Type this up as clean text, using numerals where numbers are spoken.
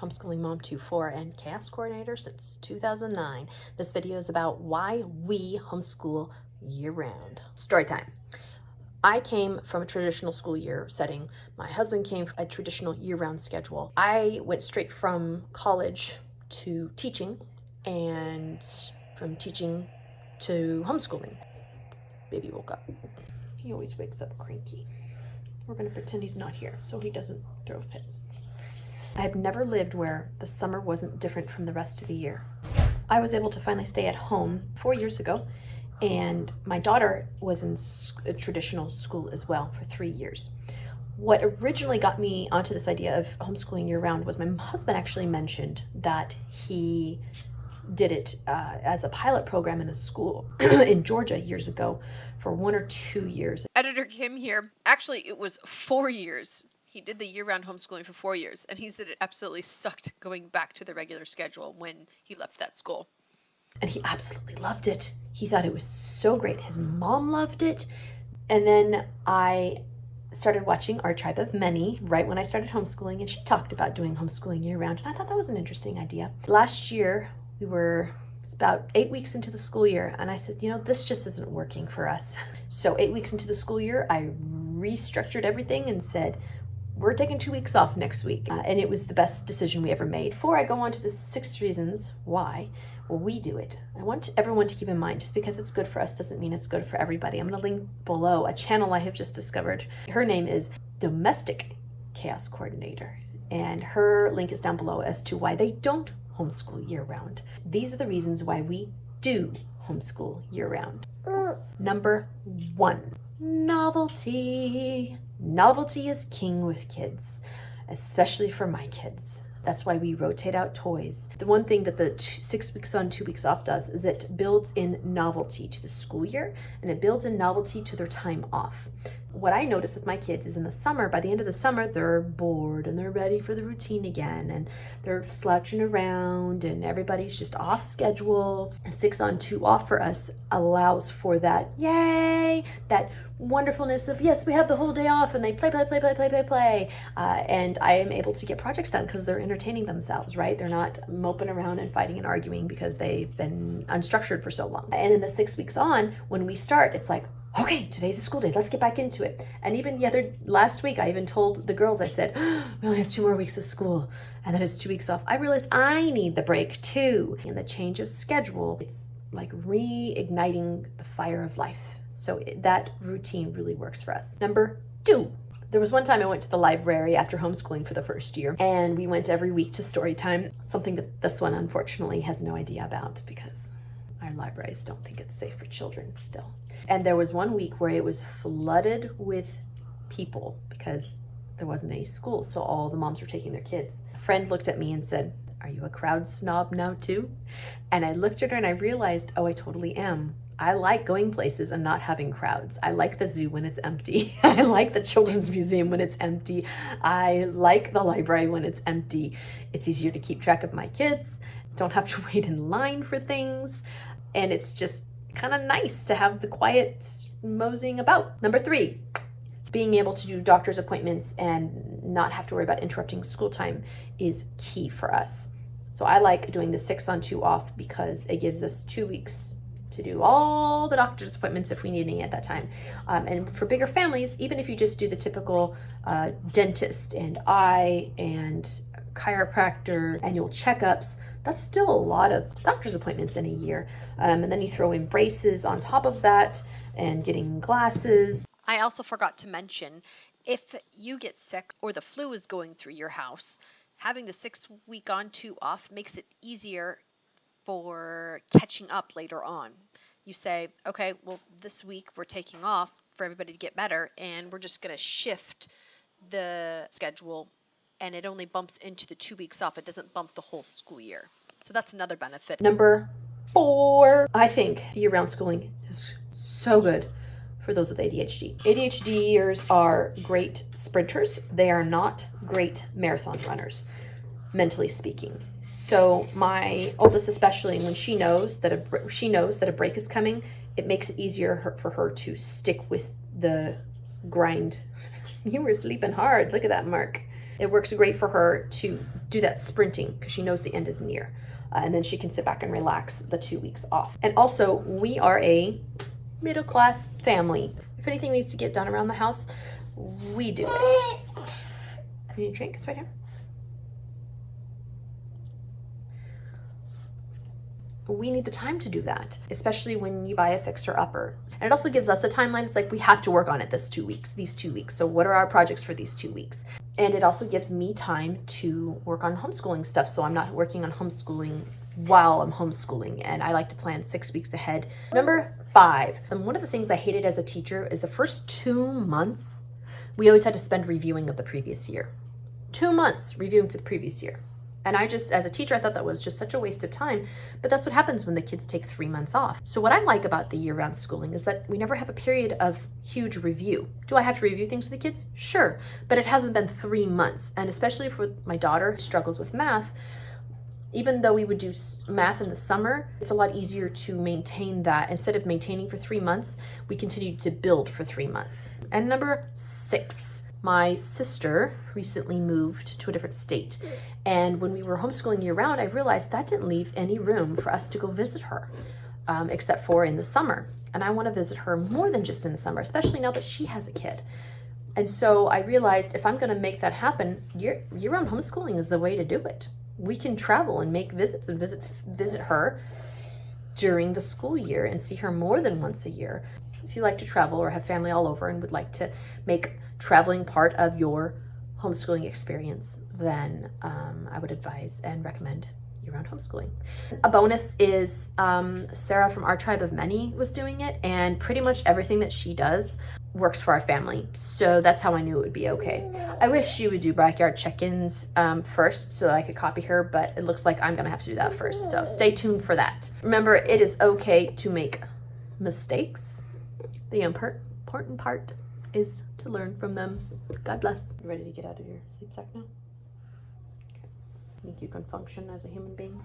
homeschooling mom to 4 and chaos coordinator since 2009. This video is about why we homeschool year-round. Story time. I came from a traditional school year setting. My husband came from a traditional year-round schedule. I went straight from college to teaching, and from teaching to homeschooling. Baby woke up. He always wakes up cranky. We're gonna pretend he's not here so he doesn't throw a fit. I have never lived where the summer wasn't different from the rest of the year. I was able to finally stay at home 4 years ago, and my daughter was in a traditional school as well for 3 years. What originally got me onto this idea of homeschooling year-round was my husband actually mentioned that he did it as a pilot program in a school in Georgia years ago for 1 or 2 years. Editor Kim here. Actually, it was 4 years. He did the year-round homeschooling for 4 years, and he said it absolutely sucked going back to the regular schedule when he left that school. And he absolutely loved it. He thought it was so great. His mom loved it. And then I started watching Our Tribe of Many right when I started homeschooling, and she talked about doing homeschooling year-round, and I thought that was an interesting idea. Last year, we were about 8 weeks into the school year, and I said, you know, this just isn't working for us. So 8 weeks into the school year, I restructured everything and said, we're taking 2 weeks off next week. And it was the best decision we ever made. Before I go on to the 6 reasons why we do it, I want everyone to keep in mind, just because it's good for us doesn't mean it's good for everybody. I'm going to link below a channel I have just discovered. Her name is Domestic Chaos Coordinator, and her link is down below as to why they don't homeschool year-round. These are the reasons why we do homeschool year-round. Number 1, novelty. Novelty is king with kids, especially for my kids. That's why we rotate out toys. The one thing that the 6 weeks on, 2 weeks off does is it builds in novelty to the school year, and it builds in novelty to their time off. What I notice with my kids is in the summer, by the end of the summer, they're bored and they're ready for the routine again, and they're slouching around and everybody's just off schedule. 6 on, 2 off for us allows for that, yay, that wonderfulness of, yes, we have the whole day off, and they play. And I am able to get projects done because they're entertaining themselves, right? They're not moping around and fighting and arguing because they've been unstructured for so long. And in the 6 weeks on, when we start, it's like, okay, today's a school day, let's get back into it. And even last week, I even told the girls, I said, we only have 2 more weeks of school, and then it's 2 weeks off. I realized I need the break too. And the change of schedule, it's like reigniting the fire of life. So that routine really works for us. Number 2. There was one time I went to the library after homeschooling for the first year, and we went every week to story time, something that this one unfortunately has no idea about because our libraries don't think it's safe for children still. And there was one week where it was flooded with people because there wasn't any school, so all the moms were taking their kids. A friend looked at me and said, "Are you a crowd snob now too?" And I looked at her and I realized, oh, I totally am. I like going places and not having crowds. I like the zoo when it's empty. I like the children's museum when it's empty. I like the library when it's empty. It's easier to keep track of my kids. Don't have to wait in line for things. And it's just kind of nice to have the quiet moseying about. Number 3, being able to do doctor's appointments and not have to worry about interrupting school time is key for us. So I like doing the 6 on, 2 off because it gives us 2 weeks to do all the doctor's appointments if we need any at that time. And for bigger families, even if you just do the typical dentist and eye and chiropractor annual checkups, that's still a lot of doctor's appointments in a year. And then you throw in braces on top of that and getting glasses. I also forgot to mention, if you get sick or the flu is going through your house, having the 6 week on, 2 off makes it easier for catching up later on. You say, okay, well, this week we're taking off for everybody to get better, and we're just going to shift the schedule, and it only bumps into the 2 weeks off. It doesn't bump the whole school year. So that's another benefit. Number 4, I think year-round schooling is so good for those with ADHD. ADHDers are great sprinters. They are not great marathon runners, mentally speaking. So my oldest, especially, when she knows that a break is coming, it makes it easier for her to stick with the grind. You were sleeping hard. Look at that mark. It works great for her to do that sprinting because she knows the end is near. And then she can sit back and relax the 2 weeks off. And also, we are a middle class family. If anything needs to get done around the house, we do it. You need a drink? It's right here. We need the time to do that, especially when you buy a fixer-upper. And it also gives us a timeline. It's like we have to work on it these 2 weeks. So what are our projects for these 2 weeks? And it also gives me time to work on homeschooling stuff, so I'm not working on homeschooling while I'm homeschooling, and I like to plan 6 weeks ahead. Number 5, and one of the things I hated as a teacher is the first 2 months, we always had to spend reviewing of the previous year. 2 months reviewing for the previous year. And I just, as a teacher, I thought that was just such a waste of time. But that's what happens when the kids take 3 months off. So what I like about the year-round schooling is that we never have a period of huge review. Do I have to review things with the kids? Sure. But it hasn't been 3 months. And especially for my daughter who struggles with math, even though we would do math in the summer, it's a lot easier to maintain that. Instead of maintaining for 3 months, we continue to build for 3 months. And number 6, my sister recently moved to a different state. And when we were homeschooling year-round, I realized that didn't leave any room for us to go visit her, except for in the summer. And I want to visit her more than just in the summer, especially now that she has a kid. And so I realized if I'm going to make that happen, year-round homeschooling is the way to do it. We can travel and make visits and visit her during the school year and see her more than once a year. If you like to travel or have family all over and would like to make traveling part of your homeschooling experience, then I would advise and recommend year-round homeschooling. A bonus is Sarah from Our Tribe of Many was doing it, and pretty much everything that she does works for our family. So that's how I knew it would be okay. I wish she would do backyard check-ins first so that I could copy her, but it looks like I'm gonna have to do that first. So stay tuned for that. Remember, it is okay to make mistakes. The important part is to learn from them. God bless. You ready to get out of your sleep sack now? Okay. Think you can function as a human being?